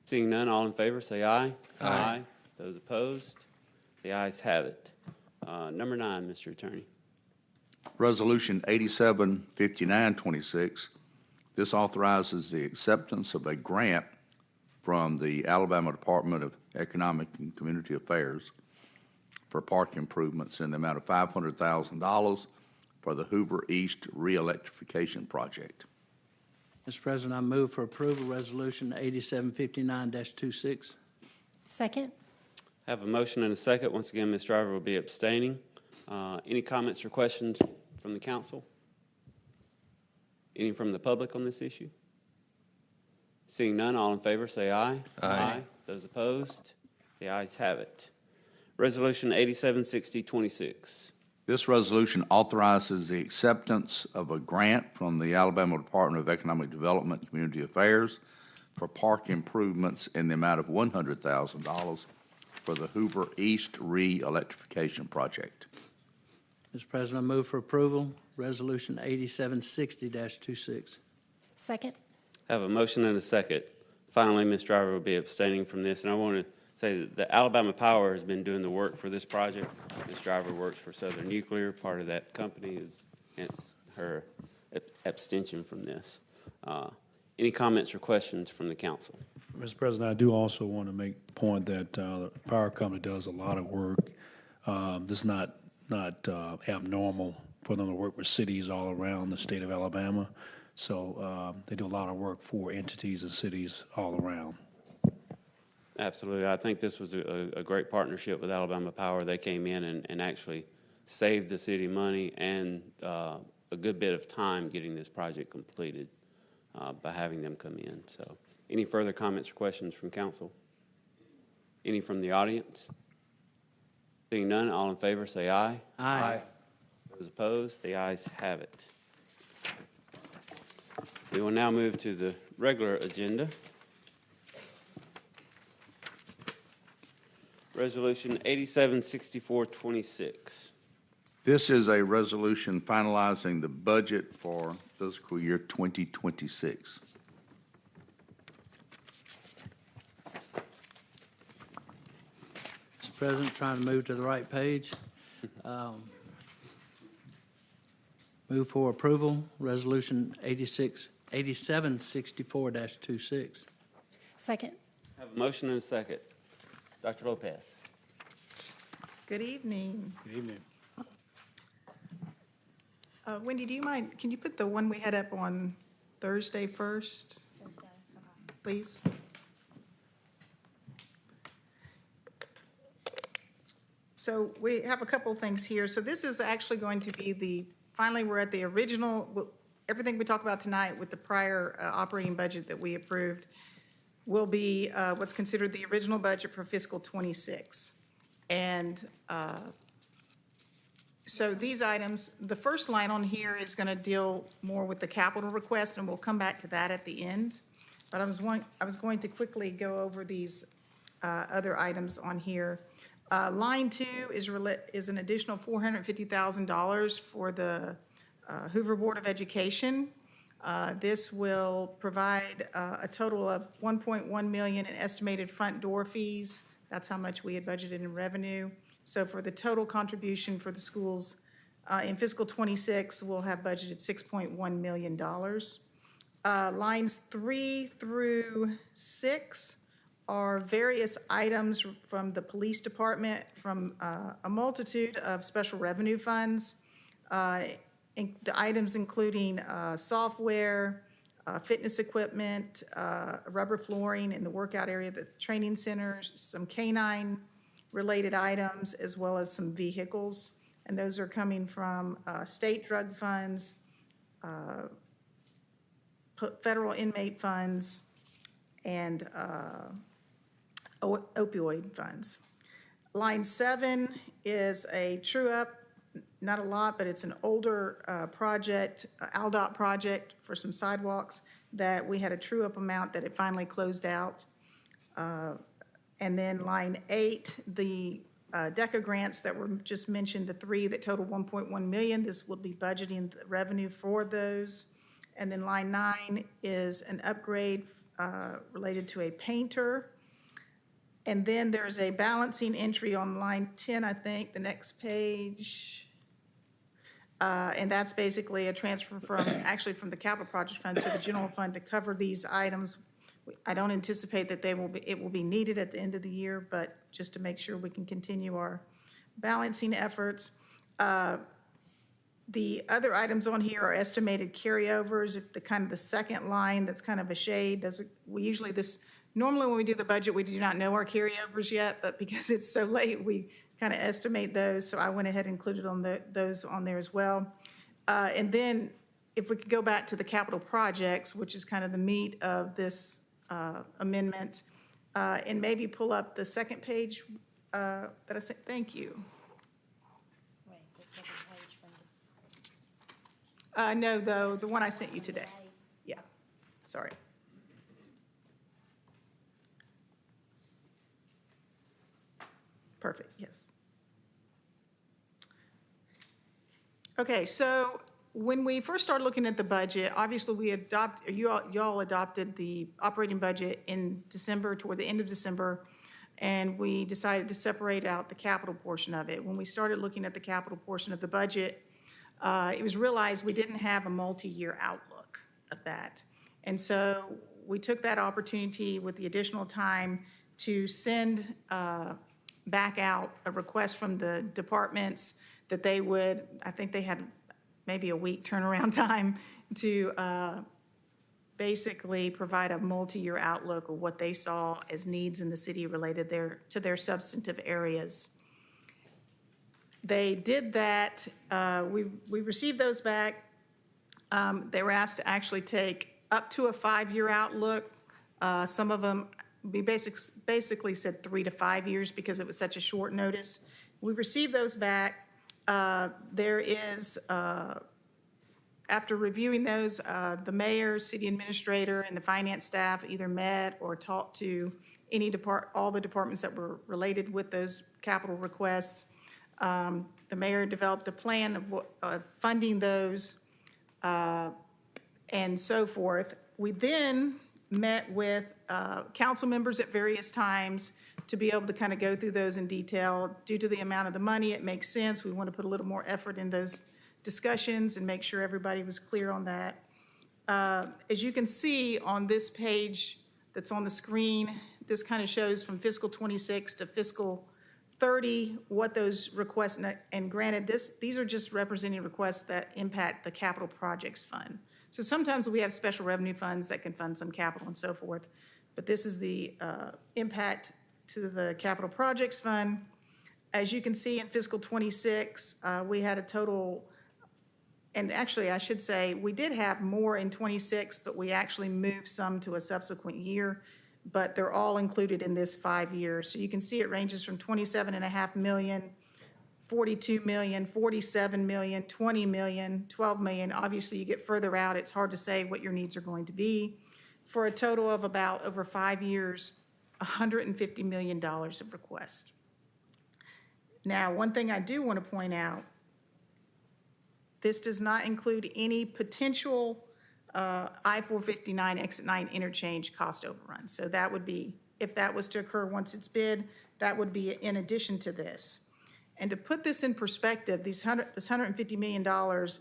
Seeing none, all in favor, say aye. Aye. Those opposed, the ayes have it. Number 9, Mr. Attorney. Resolution 875926. This authorizes the acceptance of a grant from the Alabama Department of Economic and Community Affairs for park improvements in the amount of $500,000 for the Hoover East re-electrification project. Mr. President, I move for approval Resolution 8759-26. Second. Have a motion and a second. Once again, Ms. Driver will be abstaining. Any comments or questions from the council? Any from the public on this issue? Seeing none, all in favor say aye. Aye. Those opposed, the ayes have it. Resolution 876026. This resolution authorizes the acceptance of a grant from the Alabama Department of Economic Development and Community Affairs for park improvements in the amount of $100,000 for the Hoover East re-electrification project. Mr. President, I move for approval Resolution 8760-26. Second. Have a motion and a second. Finally, Ms. Driver will be abstaining from this, and I want to say that the Alabama Power has been doing the work for this project. Ms. Driver works for Southern Nuclear. Part of that company is hence her abstention from this. Any comments or questions from the council? Mr. President, I do also want to make the point that the power company does a lot of work. This is not abnormal for them to work with cities all around the state of Alabama. So they do a lot of work for entities and cities all around. Absolutely. I think this was a great partnership with Alabama Power. They came in and actually saved the city money and a good bit of time getting this project completed by having them come in. So any further comments or questions from council? Any from the audience? Seeing none, all in favor say aye. Aye. Those opposed, the ayes have it. We will now move to the regular agenda. Resolution 876426. This is a resolution finalizing the budget for fiscal year 2026. Mr. President, trying to move to the right page. Move for approval, Resolution 8764-26. Second. Have a motion and a second. Dr. Lopez. Good evening. Good evening. Wendy, do you mind, can you put the one we had up on Thursday first? Please. So we have a couple of things here. So this is actually going to be finally we're at the original, everything we talk about tonight with the prior operating budget that we approved will be what's considered the original budget for fiscal 26. And so these items, the first line on here is going to deal more with the capital request, and we'll come back to that at the end. But I was going to quickly go over these other items on here. Line 2 is an additional $450,000 for the Hoover Board of Education. This will provide a total of $1.1 million in estimated front door fees. That's how much we had budgeted in revenue. So for the total contribution for the schools in fiscal 26, we'll have budgeted $6.1 million. Lines 3 through 6 are various items from the police department, from a multitude of special revenue funds. The items including software, fitness equipment, rubber flooring in the workout area, the training centers, some canine related items, as well as some vehicles. And those are coming from state drug funds, federal inmate funds, and opioid funds. Line 7 is a true up, not a lot, but it's an older project, ALDOT project for some sidewalks that we had a true up amount that it finally closed out. And then line 8, the DECA grants that were just mentioned, the 3 that total $1.1 million, this will be budgeting the revenue for those. And then line 9 is an upgrade related to a painter. And then there's a balancing entry on line 10, I think, the next page. And that's basically a transfer from the capital project fund to the general fund to cover these items. I don't anticipate that it will be needed at the end of the year, but just to make sure we can continue our balancing efforts. The other items on here are estimated carryovers. If the second line, that's kind of a shade. Normally when we do the budget, we do not know our carryovers yet, but because it's so late, we kind of estimate those. So I went ahead and included those on there as well. And then if we could go back to the capital projects, which is kind of the meat of this amendment, and maybe pull up the second page that I said, thank you. Wait, the second page from No, the one I sent you today. Yeah, sorry. Perfect, yes. Okay, so when we first started looking at the budget, obviously you all adopted the operating budget in December, toward the end of December, and we decided to separate out the capital portion of it. When we started looking at the capital portion of the budget, it was realized we didn't have a multi-year outlook of that. And so we took that opportunity with the additional time to send back out a request from the departments that they would, I think they had maybe a week turnaround time to basically provide a multi-year outlook of what they saw as needs in the city related to their substantive areas. They did that. We received those back. They were asked to actually take up to a 5-year outlook. Some of them, we basically said 3 to 5 years because it was such a short notice. We received those back. There is, after reviewing those, the mayor, city administrator, and the finance staff either met or talked to all the departments that were related with those capital requests. The mayor developed a plan of funding those and so forth. We then met with council members at various times to be able to kind of go through those in detail. Due to the amount of the money, it makes sense. We want to put a little more effort in those discussions and make sure everybody was clear on that. As you can see on this page that's on the screen, this kind of shows from fiscal 26 to fiscal 30 what those requests, and granted, these are just representing requests that impact the capital projects fund. So sometimes we have special revenue funds that can fund some capital and so forth, but this is the impact to the capital projects fund. As you can see in fiscal 26, we had a total, and actually I should say we did have more in 26, but we actually moved some to a subsequent year, but they're all included in this 5 years. So you can see it ranges from 27.5 million, 42 million, 47 million, 20 million, 12 million. Obviously, you get further out, it's hard to say what your needs are going to be. For a total of about over 5 years, $150 million of requests. Now, one thing I do want to point out, this does not include any potential I-459 Exit 9 interchange cost overruns. So that would be, if that was to occur once it's bid, that would be in addition to this. And to put this in perspective, this $150 million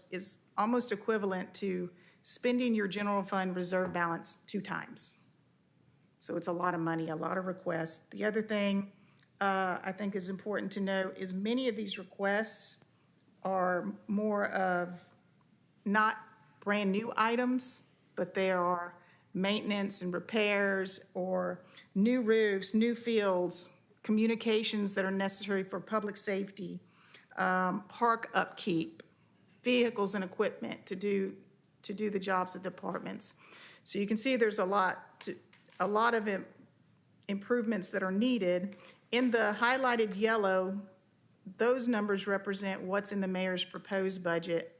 is almost equivalent to spending your general fund reserve balance 2 times. So it's a lot of money, a lot of requests. The other thing I think is important to note is many of these requests are more of not brand new items, but they are maintenance and repairs or new roofs, new fields, communications that are necessary for public safety, park upkeep, vehicles and equipment to do the jobs of departments. So you can see there's a lot of improvements that are needed. In the highlighted yellow, those numbers represent what's in the mayor's proposed budget.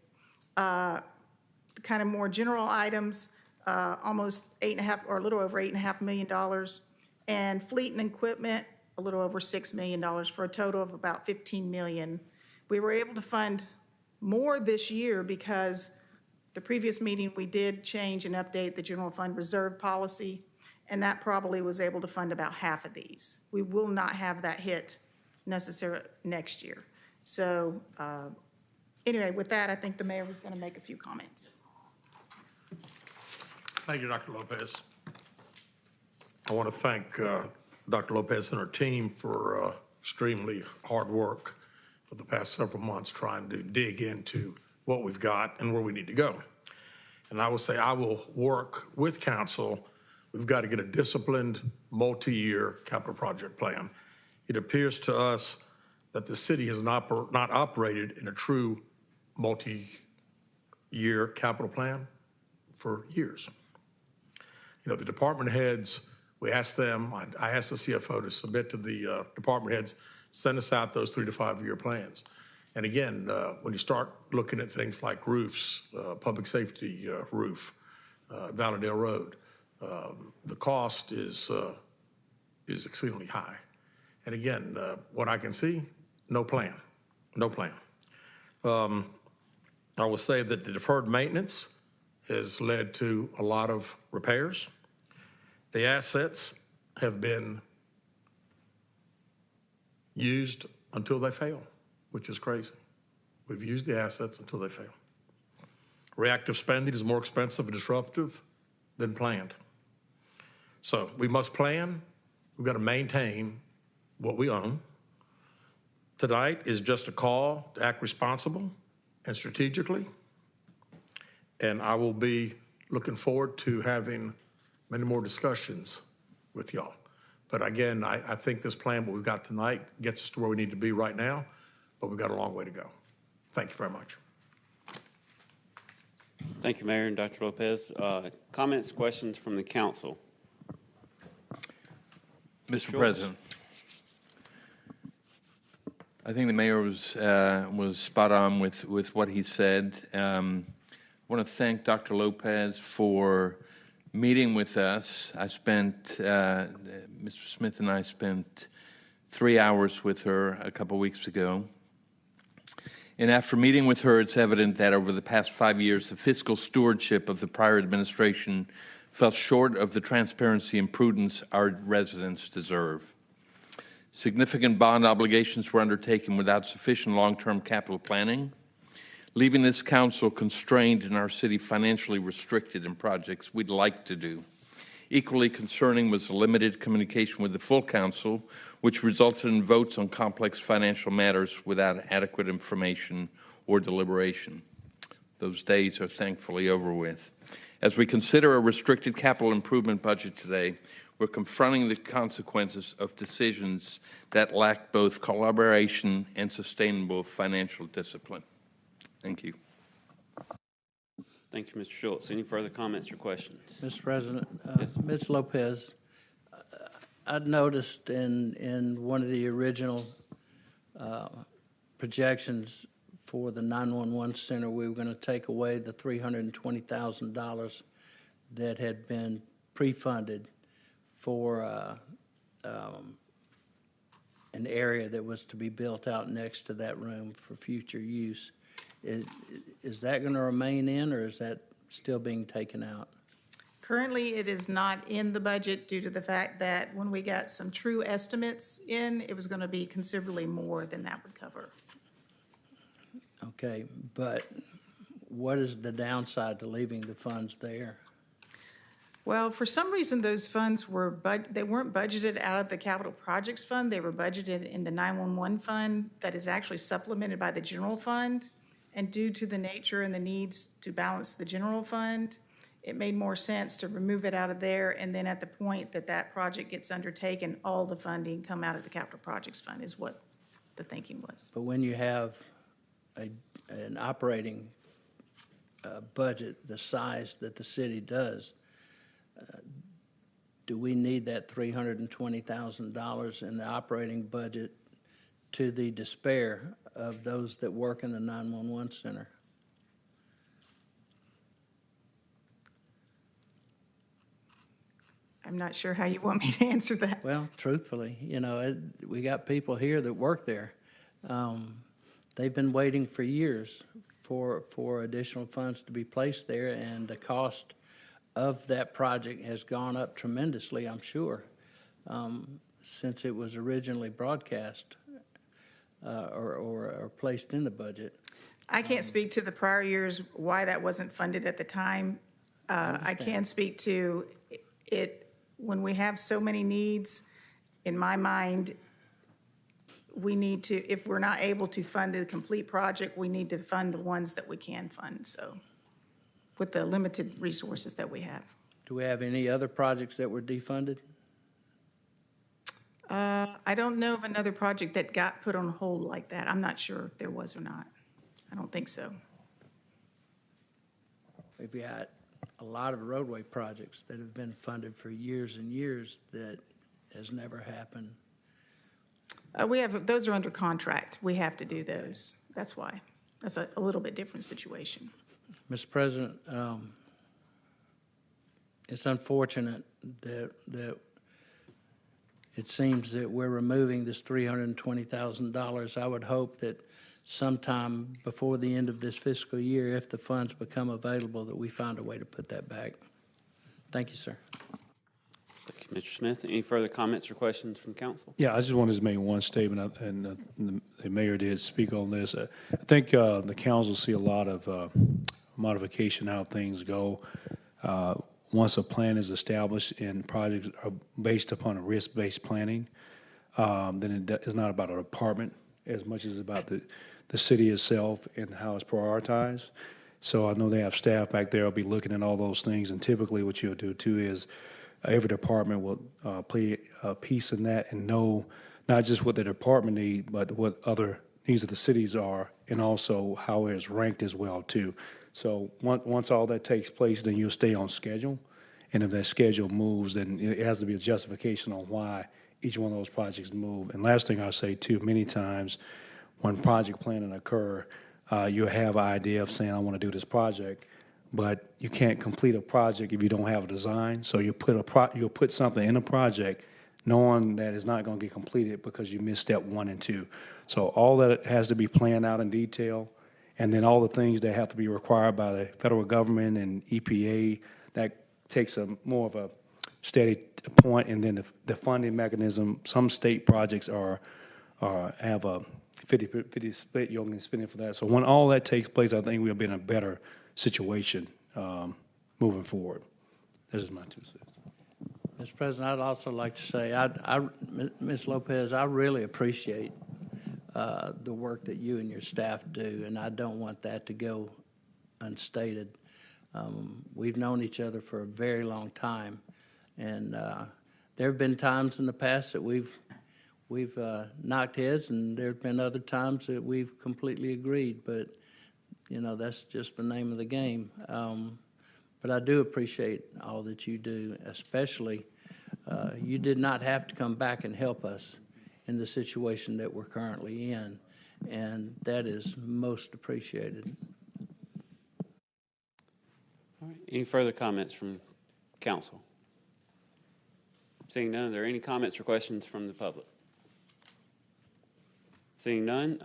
Kind of more general items, almost 8.5 or a little over $8.5 million, and fleet and equipment, a little over $6 million for a total of about $15 million. We were able to fund more this year because the previous meeting we did change and update the general fund reserve policy, and that probably was able to fund about half of these. We will not have that hit necessarily next year. So anyway, with that, I think the mayor was going to make a few comments. Thank you, Dr. Lopez. I want to thank Dr. Lopez and her team for extremely hard work for the past several months trying to dig into what we've got and where we need to go. And I will say I will work with council. We've got to get a disciplined, multi-year capital project plan. It appears to us that the city has not operated in a true multi-year capital plan for years. You know, the department heads, we asked them, I asked the CFO to submit to the department heads, send us out those 3 to 5 year plans. And again, when you start looking at things like roofs, public safety roof, Valladale Road, the cost is exceedingly high. And again, what I can see, no plan, no plan. I will say that the deferred maintenance has led to a lot of repairs. The assets have been used until they fail, which is crazy. We've used the assets until they fail. Reactive spending is more expensive and disruptive than planned. So we must plan. We've got to maintain what we own. Tonight is just a call to act responsible and strategically. And I will be looking forward to having many more discussions with y'all. But again, I think this plan, what we've got tonight, gets us to where we need to be right now, but we've got a long way to go. Thank you very much. Thank you, Mayor and Dr. Lopez. Comments, questions from the council? Mr. President, I think the mayor was spot on with what he said. I want to thank Dr. Lopez for meeting with us. Mr. Smith and I spent 3 hours with her a couple weeks ago. And after meeting with her, it's evident that over the past 5 years, the fiscal stewardship of the prior administration fell short of the transparency and prudence our residents deserve. Significant bond obligations were undertaken without sufficient long-term capital planning, leaving this council constrained and our city financially restricted in projects we'd like to do. Equally concerning was the limited communication with the full council, which resulted in votes on complex financial matters without adequate information or deliberation. Those days are thankfully over with. As we consider a restricted capital improvement budget today, we're confronting the consequences of decisions that lack both collaboration and sustainable financial discipline. Thank you. Thank you, Mr. Schultz. Any further comments or questions? Mr. President, Yes. Ms. Lopez, I'd noticed in one of the original projections for the 911 center, we were going to take away the $320,000 that had been pre-funded for an area that was to be built out next to that room for future use. Is that going to remain in, or is that still being taken out? Currently, it is not in the budget due to the fact that when we got some true estimates in, it was going to be considerably more than that would cover. Okay, but what is the downside to leaving the funds there? Well, for some reason, those funds they weren't budgeted out of the capital projects fund. They were budgeted in the 911 fund that is actually supplemented by the general fund. And due to the nature and the needs to balance the general fund, it made more sense to remove it out of there, and then at the point that that project gets undertaken, all the funding come out of the capital projects fund is what the thinking was. But when you have an operating budget the size that the city does, do we need that $320,000 in the operating budget to the despair of those that work in the 911 center? I'm not sure how you want me to answer that. Well, truthfully, we got people here that work there. They've been waiting for years for additional funds to be placed there, and the cost of that project has gone up tremendously, I'm sure, since it was originally broadcast or placed in the budget. I can't speak to the prior years, why that wasn't funded at the time. I can speak to it when we have so many needs. In my mind, we need to, if we're not able to fund the complete project, we need to fund the ones that we can fund, so, with the limited resources that we have. Do we have any other projects that were defunded? I don't know of another project that got put on hold like that. I'm not sure if there was or not. I don't think so. We've got a lot of roadway projects that have been funded for years and years that has never happened. Those are under contract. We have to do those. That's why. That's a little bit different situation. Mr. President, it's unfortunate that it seems that we're removing this $320,000. I would hope that sometime before the end of this fiscal year, if the funds become available, that we find a way to put that back. Thank you, sir. Thank you, Mr. Smith. Any further comments or questions from council? Yeah, I just wanted to make one statement, and the mayor did speak on this. I think the council see a lot of modification how things go. Once a plan is established and projects are based upon a risk-based planning, then it's not about a department as much as about the city itself and how it's prioritized. So I know they have staff back there. I'll be looking at all those things. And typically what you'll do too is every department will play a piece in that and know not just what the department need, but what other needs of the cities are, and also how it's ranked as well too. So once all that takes place, then you'll stay on schedule. And if that schedule moves, then it has to be a justification on why each one of those projects move. And last thing I'll say too, many times when project planning occur, you'll have an idea of saying, I want to do this project, but you can't complete a project if you don't have a design. So you you'll put something in a project knowing that it's not going to get completed because you missed step 1 and 2. So all that has to be planned out in detail, and then all the things that have to be required by the federal government and EPA, that takes a more of a steady point, and then the funding mechanism. Some state projects have a 50-50 split. You're going to spend it for that. So when all that takes place, I think we'll be in a better situation moving forward. This is my 2 cents. Mr. President, I'd also like to say, Ms. Lopez, I really appreciate the work that you and your staff do, and I don't want that to go unstated. We've known each other for a very long time, and there have been times in the past that we've knocked heads, and there have been other times that we've completely agreed, but, you know, that's just the name of the game. But I do appreciate all that you do, especially you did not have to come back and help us in the situation that we're currently in, and that is most appreciated. All right. Any further comments from council? Seeing none, are there any comments or questions from the public? Seeing none,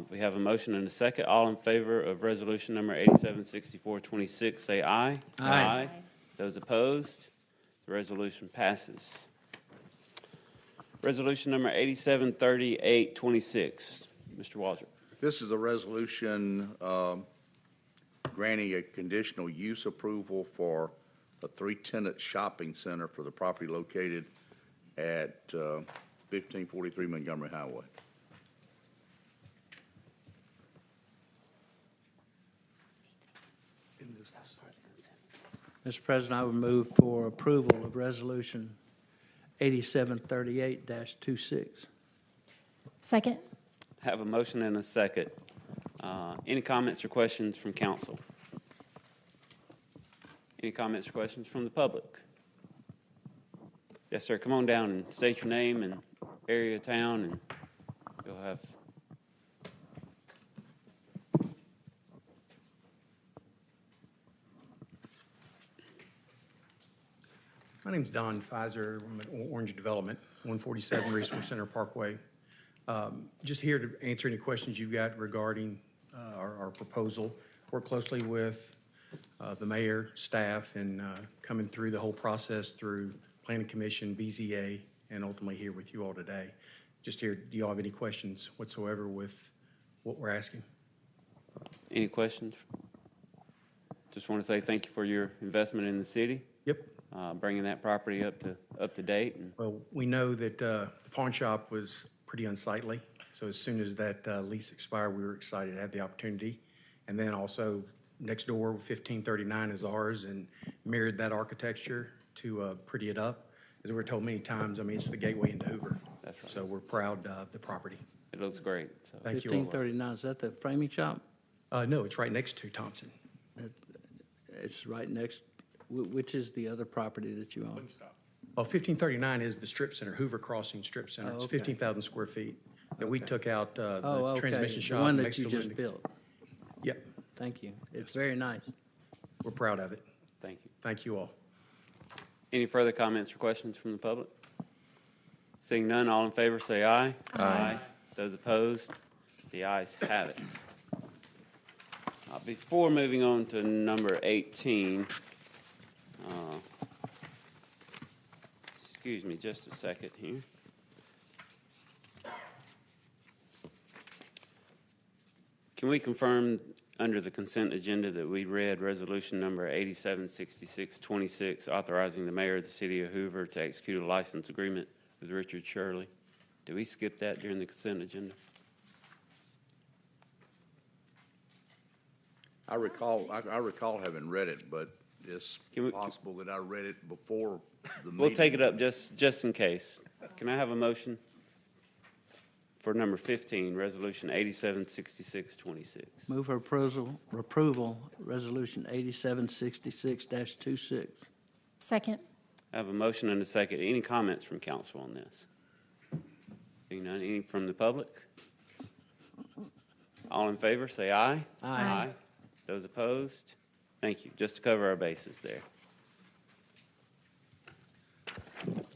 we have a motion and a second. All in favor of resolution number 876426, say aye. Aye. Those opposed, the resolution passes. Resolution number 873826, Mr. Waldrop. This is a resolution granting a conditional use approval for a 3-tenant shopping center for the property located at 1543 Montgomery Highway. Mr. President, I would move for approval of resolution 8738-26. Second. Have a motion and a second. Any comments or questions from council? Any comments or questions from the public? Yes, sir. Come on down and state your name and area of town, and you'll have. My name's Donn Fizer. I'm at Orange Development, 147 Resource Center Parkway. Just here to answer any questions you've got regarding our proposal. Work closely with the mayor, staff, and coming through the whole process through Planning Commission, BZA, and ultimately here with you all today. Just here, do you all have any questions whatsoever with what we're asking? Any questions? Just want to say thank you for your investment in the city. Yep. Bringing that property up to date. And well, we know that the pawn shop was pretty unsightly. So as soon as that lease expired, we were excited to have the opportunity. And then also next door, 1539 is ours, and mirrored that architecture to pretty it up. As we were told many times, I mean, it's the gateway into Hoover. That's right. So we're proud of the property. It looks great. So. Thank you all. 1539, is that the framing shop? No, it's right next to Thompson. It's right next. Which is the other property that you own? Well, 1539 is the strip center, Hoover Crossing Strip Center. Oh, It's okay. 15,000 square feet. And we took out the Okay. transmission shop. The one that next you to just Lindy. built. Yep. Thank you. It's very nice. We're proud of it. Thank you. Thank you all. Any further comments or questions from the public? Seeing none, all in favor say aye. Aye. Those opposed, the ayes have it. Before moving on to number 18, excuse me just a second here. Can we confirm under the consent agenda that we read resolution number 876626, authorizing the mayor of the city of Hoover to execute a license agreement with Richard Shirley? Did we skip that during the consent agenda? I recall having read it, but it's possible that I read it before the meeting. We'll take it up just in case. Can I have a motion for number 15, Resolution 876626? Move for approval, Resolution 8766-26. Second. I have a motion and a second. Any comments from council on this? Seeing none, any from the public? All in favor, say aye. Aye. Those opposed? Thank you. Just to cover our bases there.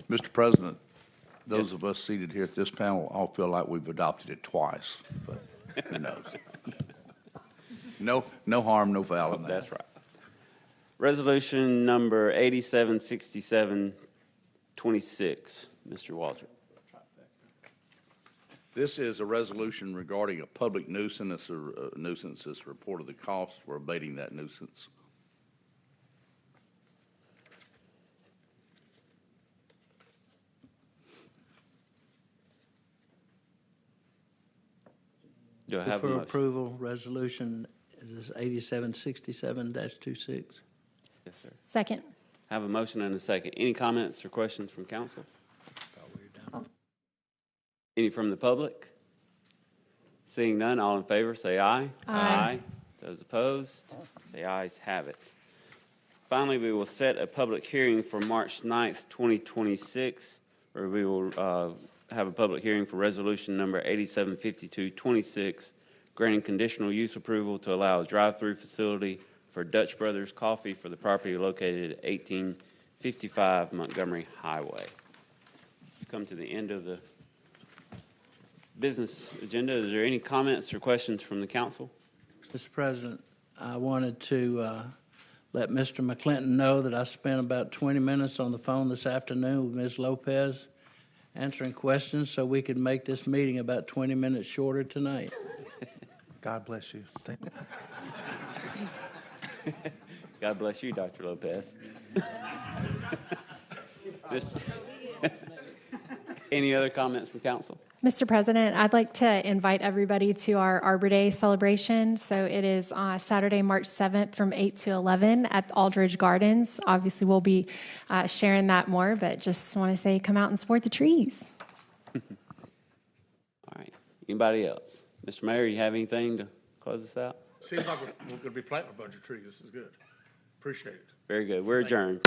Mr. President, those of us seated here at this panel all feel like we've adopted it twice, but who knows? No harm, no foul in that. That's right. Resolution number 876726, Mr. Waldron. This is a resolution regarding a public nuisance. It's a report of the cost for abating that nuisance. Do I have a For motion? approval, resolution, is this 8767-26? Yes, sir. Second. I have a motion and a second. Any comments or questions from council? Any from the public? Seeing none, all in favor, say aye. Aye. Those opposed? The ayes have it. Finally, we will set a public hearing for March 9th, 2026, where we will have a public hearing for resolution number 875226, granting conditional use approval to allow a drive-through facility for Dutch Brothers Coffee for the property located at 1855 Montgomery Highway. Come to the end of the business agenda. Is there any comments or questions from the council? Mr. President, I wanted to let Mr. McClinton know that I spent about 20 minutes on the phone this afternoon with Ms. Lopez answering questions so we could make this meeting about 20 minutes shorter tonight. God bless you. Thank you. God bless you, Dr. Lopez. Any other comments from council? Mr. President, I'd like to invite everybody to our Arbor Day celebration. So it is Saturday, March 7th from 8 to 11 at Aldridge Gardens. Obviously, we'll be sharing that more, but just want to say come out and support the trees. All right. Anybody else? Mr. Mayor, you have anything to close us out? Seems like we're going to be planting a bunch of trees. This is good. Appreciate it. Very good. We're adjourned.